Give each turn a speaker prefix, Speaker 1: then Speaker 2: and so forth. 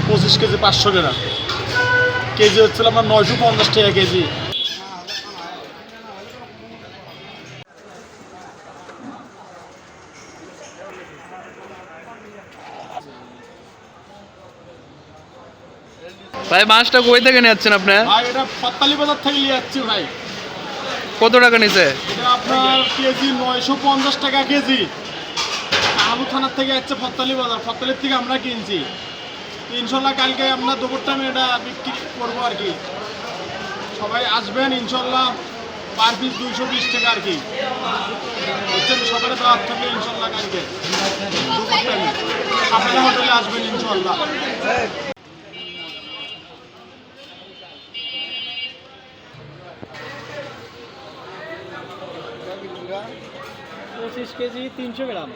Speaker 1: 25 KG 500 টাকা KG হচ্ছিল আমার 950 টাকা কেজি।
Speaker 2: ভাই মাছটা কই থেকে নিয়ে যাচ্ছেন আপনি?
Speaker 1: ভাই এটা পাতালি বাজার থেকে নিয়ে যাচ্ছি ভাই।
Speaker 2: কত টাকা নিছে?
Speaker 1: এটা আপনার কেজি 950 টাকা কেজি। আলু থানার থেকে যাচ্ছে ফত্তালি বাজার, ফত্তালির থেকে আমরা কিনছি। ইনশাল্লাহ কালকে আমরা দুপুর টাইমে এটা বিক্রি করবো আর কি। সবাই আসবেন ইনশাল্লাহ, পার পিস 220 টাকা আর কি। বুঝছেন, সকালে দাওয়াত থাকবে ইনশাল্লাহ কালকে দুপুর টাইমে আপনারা হোটেলে আসবেন ইনশাল্লাহ।
Speaker 3: 25 কেজি 300 গ্রাম।